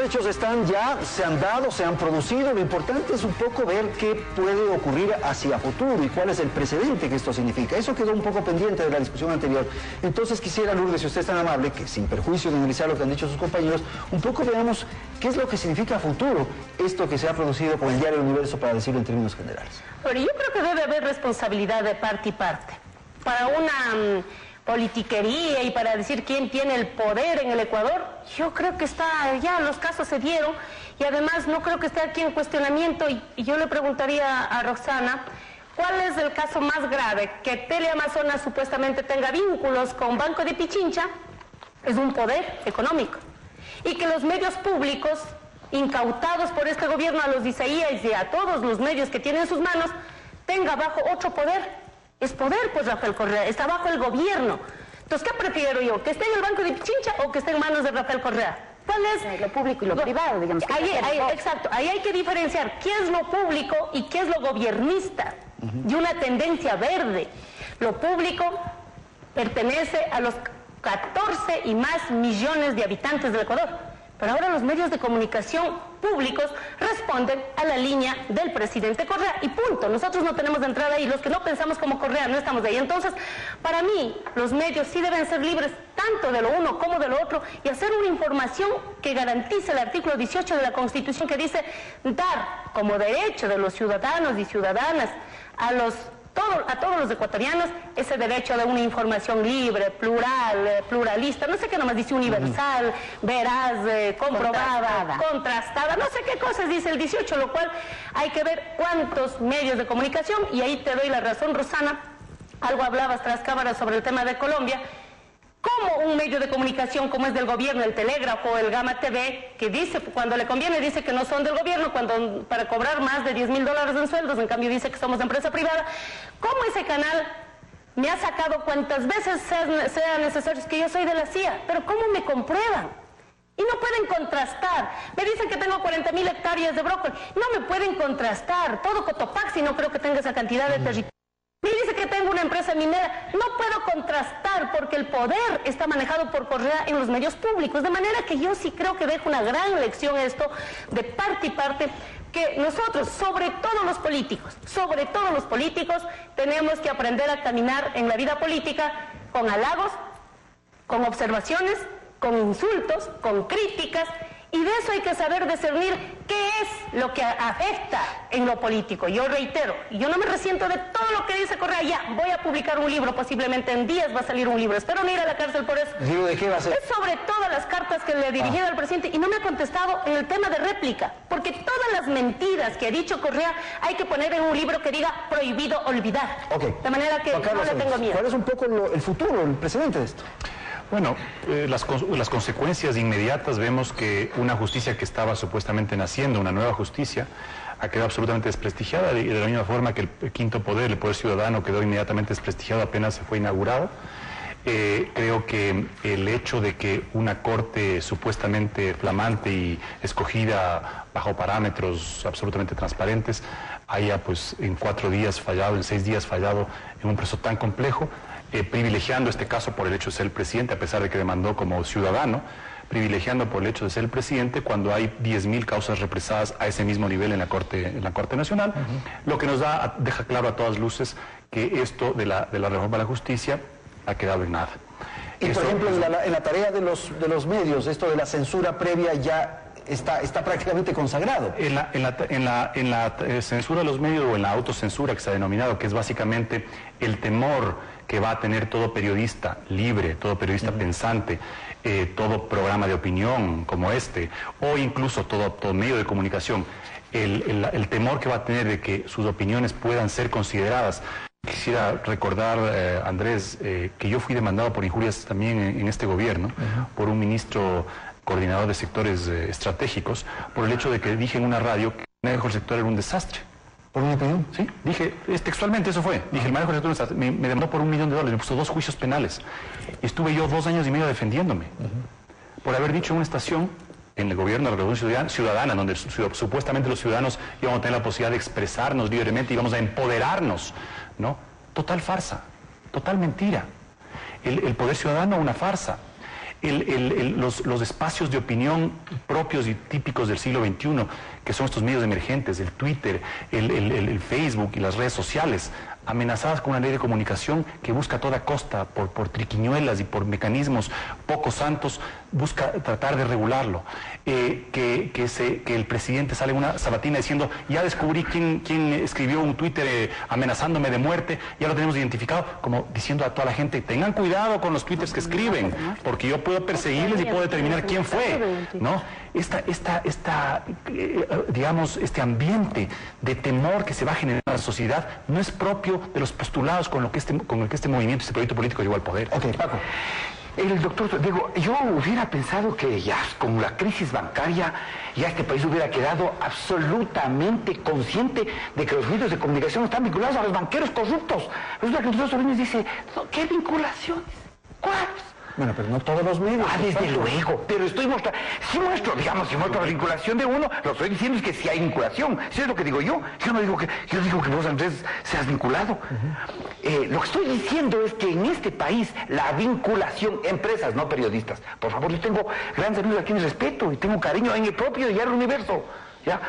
hechos están ya, se han dado, se han producido. Lo importante es un poco ver qué puede ocurrir hacia futuro y cuál es el precedente que esto significa. Eso quedó un poco pendiente de la discusión anterior. Entonces quisiera, Lourdes, si usted es tan amable, que sin perjuicio de analizar lo que han dicho sus compañeros, un poco veamos qué es lo que significa a futuro esto que se ha producido con el diario El Universo, para decirlo en términos generales. Pero yo creo que debe haber responsabilidad de parte y parte. Para una politiquería y para decir quién tiene el poder en el Ecuador, yo creo que ya los casos se dieron y además no creo que esté aquí en cuestionamiento y yo le preguntaría a Roxana, ¿cuál es el caso más grave? Que Teleamazonas supuestamente tenga vínculos con Banco de Pichincha, es un poder económico, y que los medios públicos, incautados por este gobierno a los Isaías y a todos los medios que tienen en sus manos, tenga bajo otro poder. Es poder, pues, Rafael Correa, está bajo el gobierno. Entonces, ¿qué prefiero yo? ¿Que esté en el Banco de Pichincha o que esté en manos de Rafael Correa? ¿Cuál es? Lo público y lo privado, digamos. Exacto, ahí hay que diferenciar qué es lo público y qué es lo gobiernista, de una tendencia verde. Lo público pertenece a los 14 y más millones de habitantes del Ecuador. Pero ahora los medios de comunicación públicos responden a la línea del presidente Correa y punto. Nosotros no tenemos de entrada ahí. Los que no pensamos como Correa no estamos ahí. Entonces, para mí, los medios sí deben ser libres tanto de lo uno como de lo otro y hacer una información que garantice el artículo 18 de la Constitución, que dice dar como derecho de los ciudadanos y ciudadanas a todos los ecuatorianos ese derecho de una información libre, plural, pluralista, no sé qué nomás dice, universal, veraz, comprobada, contrastada, no sé qué cosas dice el 18, lo cual hay que ver cuántos medios de comunicación, y ahí te doy la razón, Rosana, algo hablabas tras cámaras sobre el tema de Colombia. Como un medio de comunicación como es del gobierno, el Telégrafo, el Gama TV, que dice, cuando le conviene dice que no son del gobierno, cuando para cobrar más de $10.000 en sueldos, en cambio dice que somos empresa privada, ¿cómo ese canal me ha sacado cuantas veces sea necesario? Es que yo soy de la CIA, pero ¿cómo me comprueban? Y no pueden contrastar. Me dicen que tengo 40.000 hectáreas de brócoli. No me pueden contrastar. Todo Cotopaxi no creo que tenga esa cantidad de territorio. Me dice que tengo una empresa minera. No puedo contrastar porque el poder está manejado por Correa en los medios públicos. De manera que yo sí creo que dejo una gran lección esto de parte y parte, que nosotros, sobre todo los políticos, tenemos que aprender a caminar en la vida política con halagos, con observaciones, con insultos, con críticas, y de eso hay que saber discernir qué es lo que afecta en lo político. Yo reitero, yo no me resiento de todo lo que dice Correa. Ya, voy a publicar un libro, posiblemente en días va a salir un libro. Espero no ir a la cárcel por eso. ¿Libro de qué va a ser? Es sobre todas las cartas que le he dirigido al presidente y no me ha contestado en el tema de réplica. Porque todas las mentiras que ha dicho Correa hay que poner en un libro que diga prohibido olvidar. Okay. De manera que no le tengo miedo. ¿Cuál es un poco el futuro, el precedente de esto? Bueno, las consecuencias inmediatas, vemos que una justicia que estaba supuestamente naciendo, una nueva justicia, ha quedado absolutamente desprestigiada, y de la misma forma que el quinto poder, el poder ciudadano, quedó inmediatamente desprestigiado apenas se fue inaugurado. Creo que el hecho de que una corte supuestamente flamante y escogida bajo parámetros absolutamente transparentes haya pues en 4 días fallado, en 6 días fallado en un proceso tan complejo, privilegiando este caso por el hecho de ser el presidente, a pesar de que demandó como ciudadano, privilegiando por el hecho de ser el presidente cuando hay 10.000 causas represadas a ese mismo nivel en la Corte Nacional, lo que nos deja claro a todas luces que esto de la reforma de la justicia ha quedado en nada. Y por ejemplo, en la tarea de los medios, esto de la censura previa ya está prácticamente consagrado. En la censura de los medios, o en la autocensura que se ha denominado, que es básicamente el temor que va a tener todo periodista libre, todo periodista pensante, todo programa de opinión como este, o incluso todo medio de comunicación, el temor que va a tener de que sus opiniones puedan ser consideradas. Quisiera recordar, Andrés, que yo fui demandado por injurias también en este gobierno, por un ministro coordinador de sectores estratégicos, por el hecho de que dije en una radio que el manejo del sector era un desastre. ¿Por una opinión? Sí, dije, textualmente eso fue. Dije, el manejo del sector me demandó por $1 millón, me puso 2 juicios penales. Estuve yo 2 años y medio defendiéndome por haber dicho en una estación en el gobierno de la Revolución Ciudadana, donde supuestamente los ciudadanos íbamos a tener la posibilidad de expresarnos libremente, íbamos a empoderarnos, ¿no? Total farsa, total mentira. El poder ciudadano, una farsa. los espacios de opinión propios y típicos del siglo XXI, que son estos medios emergentes, el Twitter, el Facebook y las redes sociales, amenazadas con una ley de comunicación que busca a toda costa, por triquiñuelas y por mecanismos poco santos, busca tratar de regularlo. Que el presidente sale en una sabatina diciendo, ya descubrí quién escribió un Twitter amenazándome de muerte, ya lo tenemos identificado, como diciendo a toda la gente, tengan cuidado con los Twitters que escriben, porque yo puedo perseguirles y puedo determinar quién fue, ¿no? Digamos, este ambiente de temor que se va a generar en la sociedad no es propio de los postulados con el que este movimiento, este proyecto político llegó al poder. Ok, Paco. El doctor, digo, yo hubiera pensado que ya con la crisis bancaria ya este país hubiera quedado absolutamente consciente de que los medios de comunicación están vinculados a los banqueros corruptos. Resulta que el doctor Solís dice, ¿qué vinculaciones? ¿Cuáles? Bueno, pero no todos los medios. Desde luego, pero estoy mostrando, si muestro la vinculación de uno, lo estoy diciendo es que sí hay vinculación, si es lo que digo yo no digo que, yo digo que vos, Andrés, seas vinculado. Lo que estoy diciendo es que en este país la vinculación, empresas, no periodistas, por favor, yo tengo grandes amigos a quienes respeto y tengo cariño en el propio Diario Universo, ¿ya?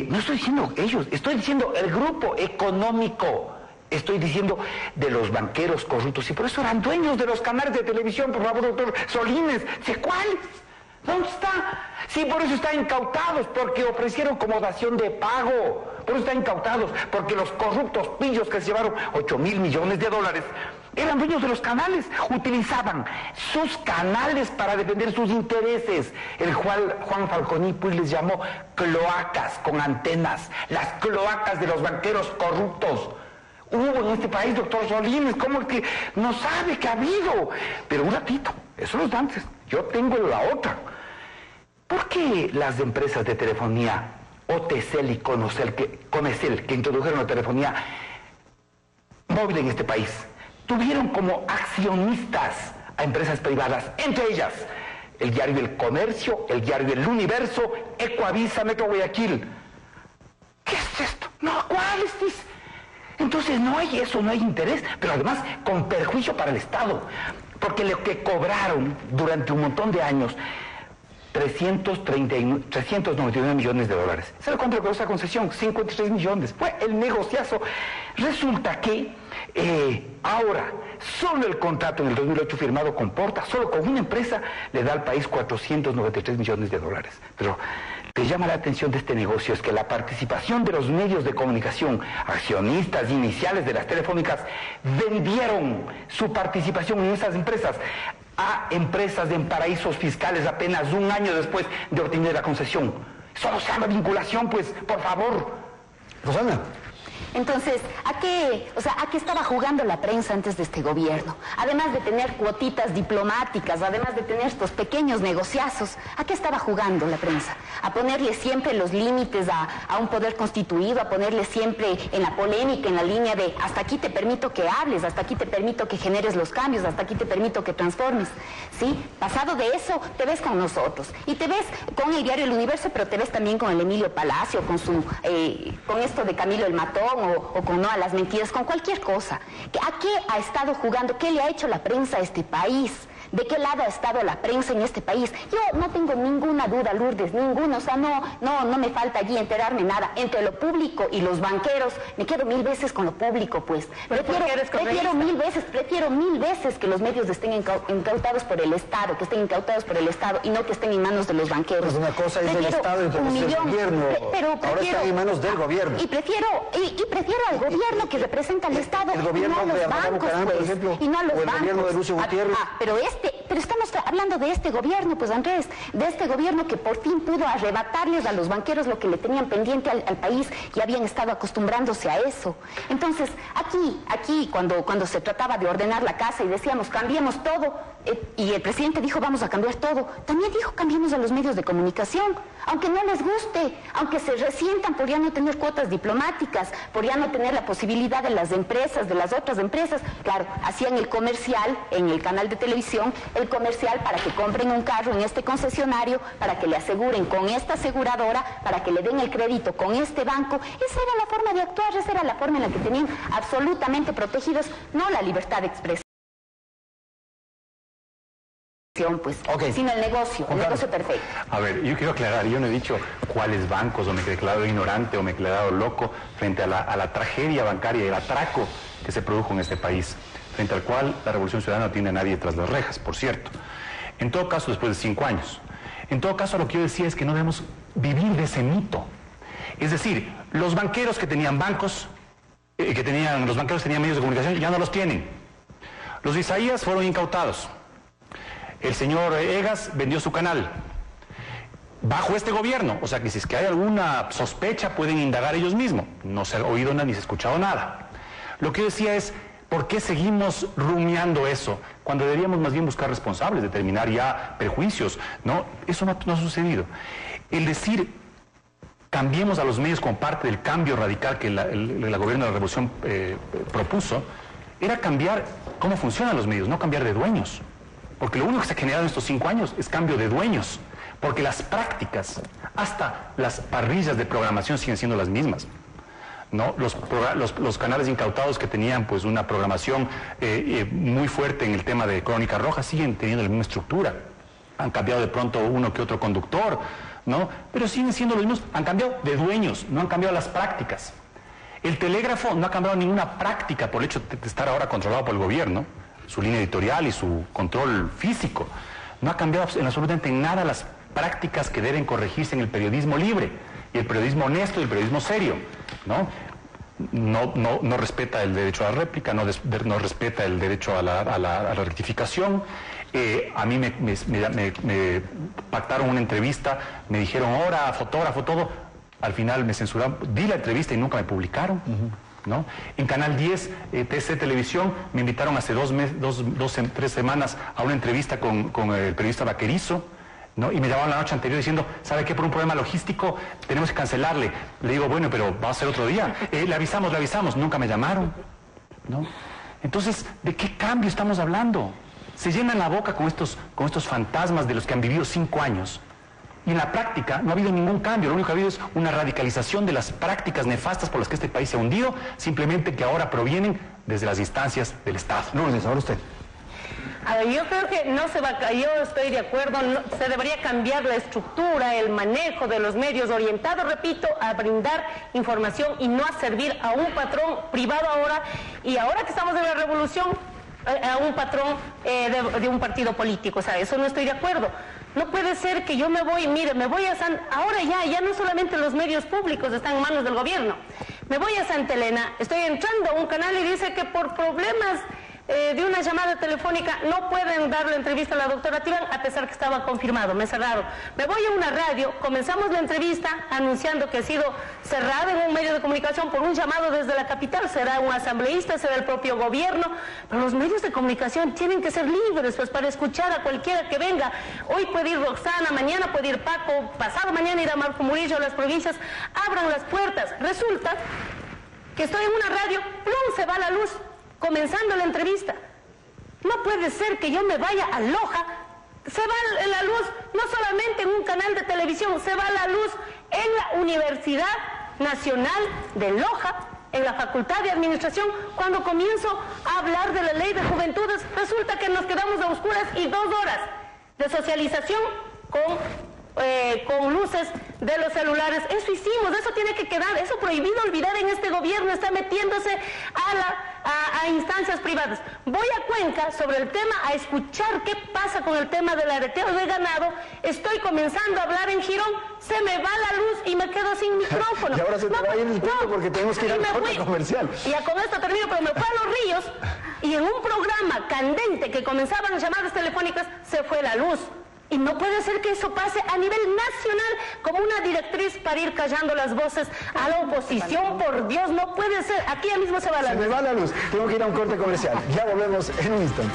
No estoy diciendo ellos, estoy diciendo el grupo económico. Estoy diciendo de los banqueros corruptos, y por eso eran dueños de los canales de televisión, por favor, doctor Solines. ¿Sí, cuáles? ¿Dónde está? Sí, por eso están incautados, porque ofrecieron como dación de pago. Por eso están incautados, porque los corruptos pillos que se llevaron 8.000 millones de dólares eran dueños de los canales, utilizaban sus canales para defender sus intereses. El Juan Falconi pues les llamó cloacas con antenas, las cloacas de los banqueros corruptos. Hubo en este país, doctor Solines, ¿cómo es que no sabe que ha habido? Pero un ratito, eso no es antes. Yo tengo la otra. ¿Por qué las empresas de telefonía, OTCL y Conecel, que introdujeron la telefonía móvil en este país, tuvieron como accionistas a empresas privadas, entre ellas el diario El Comercio, el diario El Universo, Ecoavisa, Metro Guayaquil? ¿Qué es esto? No, ¿cuál es esto? Entonces no hay eso, no hay interés, pero además con perjuicio para el Estado, porque lo que cobraron durante un montón de años, 399 millones de dólares. ¿Sabe cuánto le costó esa concesión? 53 millones. Fue el negociazo. Resulta que ahora, solo el contrato en el 2008 firmado con Porta, solo con una empresa, le da al país 493 millones de dólares. Pero te llama la atención de este negocio es que la participación de los medios de comunicación, accionistas iniciales de las telefónicas, vendieron su participación en esas empresas a empresas en paraísos fiscales apenas un año después de obtener la concesión. Eso no se llama vinculación, pues, por favor. Rosana. Entonces, ¿a qué estaba jugando la prensa antes de este gobierno? Además de tener cuotitas diplomáticas, además de tener estos pequeños negociazos, ¿a qué estaba jugando la prensa? A ponerle siempre los límites a un poder constituido, a ponerle siempre en la polémica, en la línea de hasta aquí te permito que hables, hasta aquí te permito que generes los cambios, hasta aquí te permito que transformes. ¿Sí? Pasado de eso, te ves con nosotros. Y te ves con el diario El Universo, pero te ves también con el Emilio Palacio, con esto de Camilo el Matón, o con no a las mentiras, con cualquier cosa. ¿A qué ha estado jugando? ¿Qué le ha hecho la prensa a este país? ¿De qué lado ha estado la prensa en este país? Yo no tengo ninguna duda, Lourdes, ninguna, o sea, no me falta allí enterarme nada. Entre lo público y los banqueros, me quedo 1000 veces con lo público, pues. Prefiero mil veces que los medios estén incautados por el Estado, y no que estén en manos de los banqueros. Pues una cosa es del Estado y otra cosa es del gobierno. Ahora están en manos del gobierno. Y prefiero al gobierno que representa al Estado, el gobierno y no a los bancos, por ejemplo, y no a los bancos. El gobierno de Lucio Gutiérrez. Pero estamos hablando de este gobierno, pues Andrés, de este gobierno que por fin pudo arrebatarles a los banqueros lo que le tenían pendiente al país y habían estado acostumbrándose a eso. Entonces, aquí cuando se trataba de ordenar la casa y decíamos cambiemos todo, y el presidente dijo vamos a cambiar todo, también dijo cambiemos a los medios de comunicación, aunque no les guste, aunque se resientan por ya no tener cuotas diplomáticas, por ya no tener la posibilidad de las empresas, de las otras empresas. Claro, hacían el comercial en el canal de televisión, el comercial para que compren un carro en este concesionario, para que le aseguren con esta aseguradora, para que le den el crédito con este banco. Esa era la forma de actuar, esa era la forma en la que tenían absolutamente protegidos, no la libertad de expresión. pues, Ok. sino el negocio perfecto. A ver, yo quiero aclarar, yo no he dicho cuáles bancos, o me he declarado ignorante, o me he declarado loco frente a la tragedia bancaria y el atraco que se produjo en este país, frente al cual la Revolución Ciudadana no tiene a nadie tras las rejas, por cierto. En todo caso, después de 5 años. En todo caso, lo que yo decía es que no debemos vivir de ese mito. Es decir, los banqueros que tenían bancos, los banqueros tenían medios de comunicación, ya no los tienen. Los Isaías fueron incautados. El señor Egas vendió su canal bajo este gobierno, o sea que si es que hay alguna sospecha pueden indagar ellos mismos. No se ha oído nada ni se ha escuchado nada. Lo que yo decía es, ¿por qué seguimos rumiando eso cuando deberíamos más bien buscar responsables, determinar ya perjuicios? No, eso no ha sucedido. El decir cambiemos a los medios como parte del cambio radical que el gobierno de la Revolución propuso, era cambiar cómo funcionan los medios, no cambiar de dueños. Porque lo único que se ha generado en estos 5 años es cambio de dueños. Porque las prácticas, hasta las parrillas de programación siguen siendo las mismas. ¿No? Los canales incautados que tenían pues una programación muy fuerte en el tema de Crónica Roja siguen teniendo la misma estructura. Han cambiado de pronto uno que otro conductor, ¿no? Pero siguen siendo los mismos, han cambiado de dueños, no han cambiado las prácticas. El telégrafo no ha cambiado ninguna práctica por el hecho de estar ahora controlado por el gobierno, su línea editorial y su control físico. No ha cambiado en absolutamente nada las prácticas que deben corregirse en el periodismo libre, y el periodismo honesto y el periodismo serio, ¿no? No respeta el derecho a la réplica, no respeta el derecho a la rectificación. A mí me pactaron una entrevista, me dijeron, hora, fotógrafo, todo. Al final me censuraron, di la entrevista y nunca me publicaron. ¿No? En Canal 10, TC Televisión, me invitaron hace 3 semanas a una entrevista con el periodista Vaquerizo, ¿no? Y me llamaron la noche anterior diciendo, ¿sabe qué? Por un problema logístico tenemos que cancelarle. Le digo, bueno, pero va a ser otro día. Le avisamos, nunca me llamaron, ¿no? Entonces, ¿de qué cambio estamos hablando? Se llenan la boca con estos fantasmas de los que han vivido 5 años. Y en la práctica no ha habido ningún cambio, lo único que ha habido es una radicalización de las prácticas nefastas por las que este país se ha hundido, simplemente que ahora provienen desde las instancias del Estado. Lourdes, ahora usted. A ver, yo creo que no se va a, yo estoy de acuerdo, se debería cambiar la estructura, el manejo de los medios orientados, repito, a brindar información y no a servir a un patrón privado ahora, y ahora que estamos en la revolución, a un patrón de un partido político, o sea, eso no estoy de acuerdo. No puede ser que yo me voy, mire, me voy a ahora ya no solamente los medios públicos están en manos del gobierno. Me voy a Santa Elena, estoy entrando a un canal y dice que por problemas de una llamada telefónica no pueden dar la entrevista a la doctora Tibán, a pesar que estaba confirmado, me cerraron. Me voy a una radio, comenzamos la entrevista anunciando que ha sido cerrada en un medio de comunicación por un llamado desde la capital, será un asambleísta, será el propio gobierno, pero los medios de comunicación tienen que ser libres pues para escuchar a cualquiera que venga. Hoy puede ir Roxana, mañana puede ir Paco, pasado mañana irá Marco Murillo a las provincias, abran las puertas. Resulta que estoy en una radio, ¡plum!, se va la luz comenzando la entrevista. No puede ser que yo me vaya a Loja, se va la luz no solamente en un canal de televisión, se va la luz en la Universidad Nacional de Loja, en la Facultad de Administración. Cuando comienzo a hablar de la Ley de Juventudes, resulta que nos quedamos a oscuras y 2 horas de socialización con luces de los celulares. Eso hicimos, eso tiene que quedar, eso prohibido olvidar en este gobierno, está metiéndose a instancias privadas. Voy a Cuenca sobre el tema, a escuchar qué pasa con el tema del areteo de ganado, estoy comenzando a hablar en Girón, se me va la luz y me quedo sin micrófono. Y ahora se te va a ir el punto porque tenemos que ir al corte comercial. Y ya con esto termino, pero me fui a Los Ríos y en un programa candente que comenzaban las llamadas telefónicas, se fue la luz. Y no puede ser que eso pase a nivel nacional como una directriz para ir callando las voces a la oposición. Por Dios, no puede ser. Aquí ya mismo se va la luz. Se me va la luz. Tengo que ir a un corte comercial. Ya volvemos en un instante.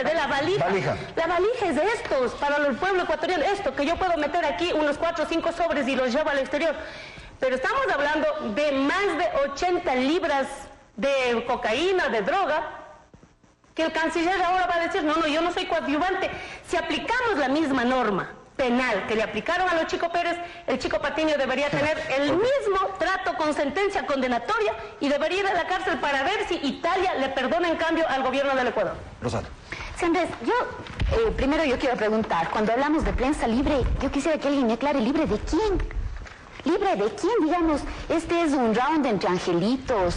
dice de la valija. La valija es de estos, para el pueblo ecuatoriano, esto, que yo puedo meter aquí unos 4 o 5 sobres y los llevo al exterior. Pero estamos hablando de más de 80 libras de cocaína, de droga, que el canciller ahora va a decir, no, yo no soy coadyuvante. Si aplicamos la misma norma penal que le aplicaron a los Chico Pérez, el Chico Patiño debería tener el mismo trato con sentencia condenatoria y debería ir a la cárcel para ver si Italia le perdona en cambio al gobierno del Ecuador. Rosana. Sí, Andrés, primero yo quiero preguntar, cuando hablamos de prensa libre, yo quisiera que alguien me aclare, ¿libre de quién? ¿Libre de quién? Digamos, este es un round entre angelitos,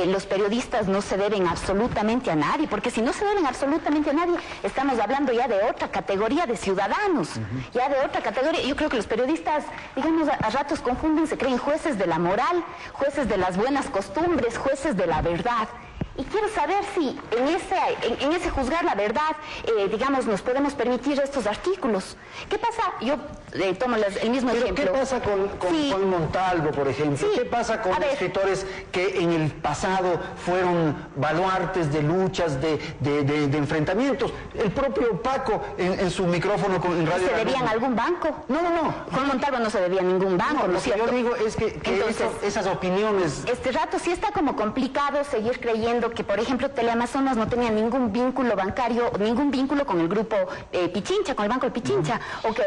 los periodistas no se deben absolutamente a nadie, porque si no se deben absolutamente a nadie, estamos hablando ya de otra categoría de ciudadanos, ya de otra categoría. Yo creo que los periodistas, digamos, a ratos confunden, se creen jueces de la moral, jueces de las buenas costumbres, jueces de la verdad. Y quiero saber si en ese juzgar la verdad, digamos, nos podemos permitir estos artículos. ¿Qué pasa? Yo tomo el mismo ejemplo. ¿Qué pasa con Juan Montalvo, por ejemplo? Sí. ¿Qué pasa con escritores que en el pasado fueron baluartes de luchas, de enfrentamientos? El propio Paco en su micrófono en Radio... ¿Se debían a algún banco? No. Juan Montalvo no se debía a ningún banco, ¿no es cierto? Lo que yo digo es que entonces, esas opiniones... Este rato sí está como complicado seguir creyendo que, por ejemplo, Teleamazonas no tenía ningún vínculo bancario, ningún vínculo con el grupo Pichincha, con el Banco de Pichincha, o que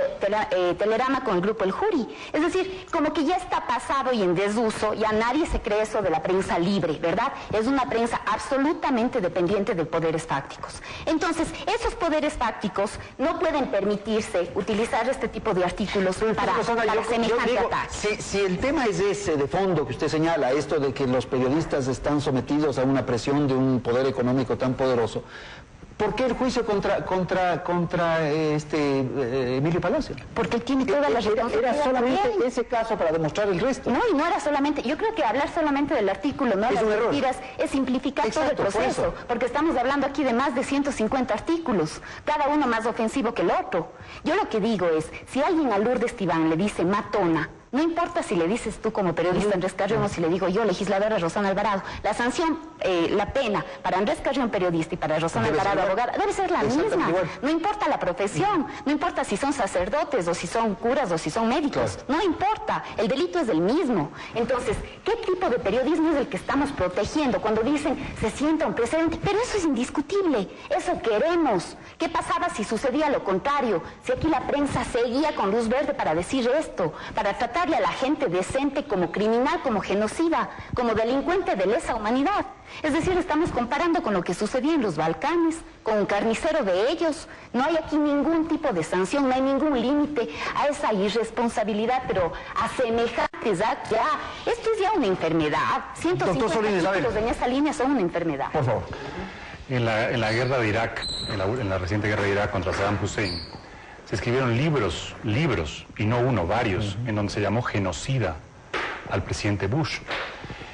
Telerama con el grupo El Juri. Es decir, como que ya está pasado y en desuso, ya nadie se cree eso de la prensa libre, ¿verdad? Es una prensa absolutamente dependiente de poderes fácticos. Entonces, esos poderes fácticos no pueden permitirse utilizar este tipo de artículos para semejante ataque. Si el tema es ese de fondo que usted señala, esto de que los periodistas están sometidos a una presión de un poder económico tan poderoso, ¿por qué el juicio contra Emilio Palacio? Porque él tiene toda la responsabilidad. Era solamente ese caso para demostrar el resto. No, y no era solamente, yo creo que hablar solamente del artículo, no las mentiras, es simplificar todo el proceso, porque estamos hablando aquí de más de 150 artículos, cada uno más ofensivo que el otro. Yo lo que digo es, si alguien a Lourdes Tibán le dice matona, no importa si le dices tú como periodista Andrés Carrión o si le digo yo, legisladora Rosana Alvarado, la sanción, la pena para Andrés Carrión, periodista, y para Rosana Alvarado, abogada, debe ser la misma. No importa la profesión, no importa si son sacerdotes o si son curas o si son médicos, no importa, el delito es el mismo. Entonces, ¿qué tipo de periodismo es el que estamos protegiendo cuando dicen se sienta un precedente? Pero eso es indiscutible, eso queremos. ¿Qué pasaba si sucedía lo contrario? Si aquí la prensa seguía con luz verde para decir esto, para tratar a la gente decente como criminal, como genocida, como delincuente de lesa humanidad. Es decir, estamos comparando con lo que sucedía en los Balcanes, con un carnicero de ellos. No hay aquí ningún tipo de sanción, no hay ningún límite a esa irresponsabilidad, pero a semejantes actos. Esto es ya una enfermedad. 150 artículos en esa línea son una enfermedad. Por favor. En la guerra de Irak, en la reciente guerra de Irak contra Saddam Hussein, se escribieron libros, y no uno, varios, en donde se llamó genocida al presidente Bush.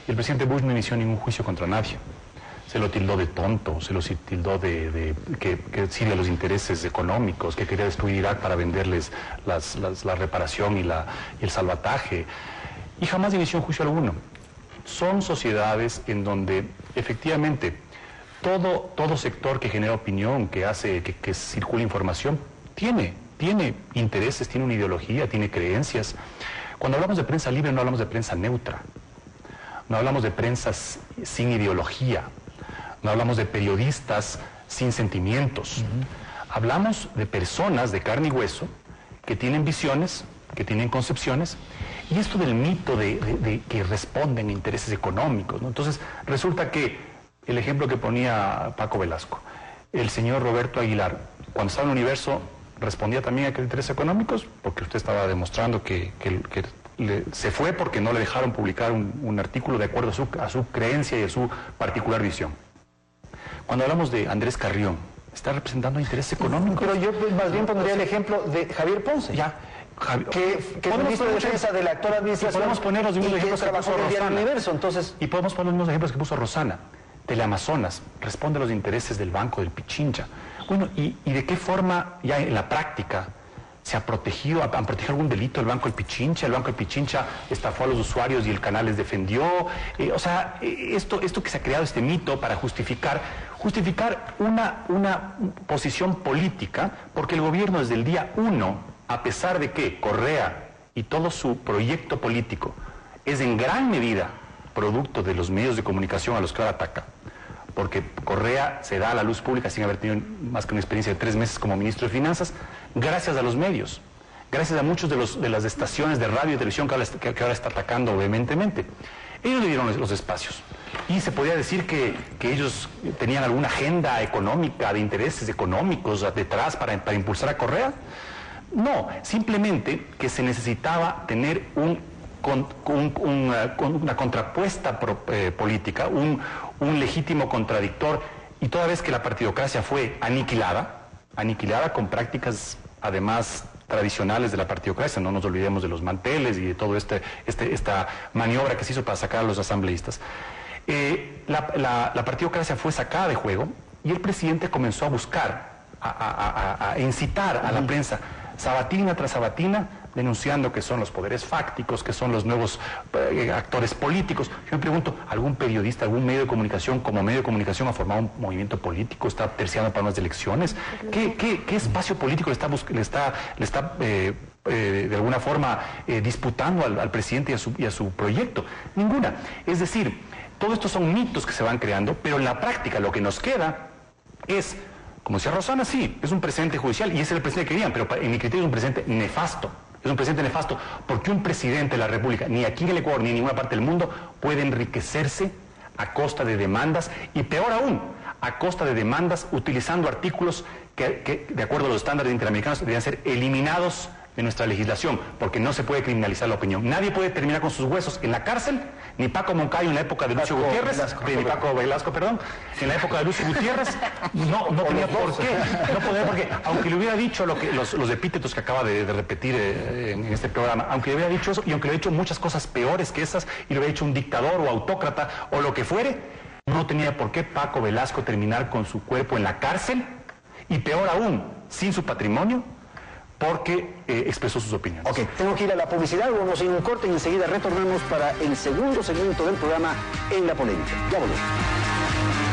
Y el presidente Bush no inició ningún juicio contra nadie. Se lo tildó de tonto, se lo tildó de que sirve a los intereses económicos, que quería destruir Irak para venderles la reparación y el salvataje. Y jamás inició un juicio alguno. Son sociedades en donde efectivamente todo sector que genera opinión, que hace que circule información, tiene intereses, tiene una ideología, tiene creencias. Cuando hablamos de prensa libre no hablamos de prensa neutra, no hablamos de prensa sin ideología, no hablamos de periodistas sin sentimientos. Hablamos de personas de carne y hueso que tienen visiones, que tienen concepciones, y esto del mito de que responden a intereses económicos, ¿no? Entonces resulta que el ejemplo que ponía Paco Velasco, el señor Roberto Aguilar, cuando estaba en el Universo, respondía también a aquellos intereses económicos, porque usted estaba demostrando que se fue porque no le dejaron publicar un artículo de acuerdo a su creencia y a su particular visión. Cuando hablamos de Andrés Carrión, ¿está representando intereses económicos? Pero yo más bien pondría el ejemplo de Javier Ponce. Que es ministro de Defensa de la actual administración. Podemos poner los mismos ejemplos que puso Rosana. Universo, entonces... Y podemos poner los mismos ejemplos que puso Rosana. Teleamazonas responde a los intereses del Banco del Pichincha. Bueno, ¿y de qué forma ya en la práctica han protegido algún delito el Banco del Pichincha. El Banco del Pichincha estafó a los usuarios y el canal les defendió. Esto que se ha creado, este mito para justificar una posición política, porque el gobierno desde el día 1, a pesar de que Correa y todo su proyecto político es en gran medida producto de los medios de comunicación a los que ahora ataca, porque Correa se da a la luz pública sin haber tenido más que una experiencia de 3 meses como ministro de Finanzas, gracias a los medios, gracias a muchos de las estaciones de radio y televisión que ahora está atacando vehementemente. Ellos le dieron los espacios. Y se podía decir que ellos tenían alguna agenda económica, de intereses económicos detrás para impulsar a Correa. No, simplemente que se necesitaba tener una contrapuesta política, un legítimo contradictor, y toda vez que la partidocracia fue aniquilada con prácticas además tradicionales de la partidocracia, no nos olvidemos de los manteles y de toda esta maniobra que se hizo para sacar a los asambleístas. La partidocracia fue sacada de juego y el presidente comenzó a buscar, a incitar a la prensa, sabatina tras sabatina, denunciando que son los poderes fácticos, que son los nuevos actores políticos. Yo me pregunto, ¿algún periodista, algún medio de comunicación, como medio de comunicación, ha formado un movimiento político, está terciando para unas elecciones? ¿Qué espacio político le está de alguna forma disputando al presidente y a su proyecto? Ninguna. Es decir, todo esto son mitos que se van creando, pero en la práctica lo que nos queda es, como decía Rosana, sí, es un precedente judicial y es el precedente que querían, pero en mi criterio es un precedente nefasto. Es un precedente nefasto porque un presidente de la República, ni aquí en el Ecuador ni en ninguna parte del mundo, puede enriquecerse a costa de demandas y peor aún, a costa de demandas utilizando artículos que de acuerdo a los estándares interamericanos deberían ser eliminados de nuestra legislación, porque no se puede criminalizar la opinión. Nadie puede terminar con sus huesos en la cárcel, ni Paco Moncayo en la época de Lucio Gutiérrez, ni Paco Velasco, perdón, en la época de Lucio Gutiérrez, no tenía por qué, porque aunque le hubiera dicho los epítetos que acaba de repetir en este programa, aunque le hubiera dicho eso, y aunque le hubiera dicho muchas cosas peores que esas, y le hubiera dicho un dictador o autócrata, o lo que fuere, no tenía por qué Paco Velasco terminar con su cuerpo en la cárcel, y peor aún, sin su patrimonio, porque expresó sus opiniones. Ok, tengo que ir a la publicidad, vamos a ir a un corte y enseguida retornamos para el segundo segmento del programa En la Polémica. Ya volvemos.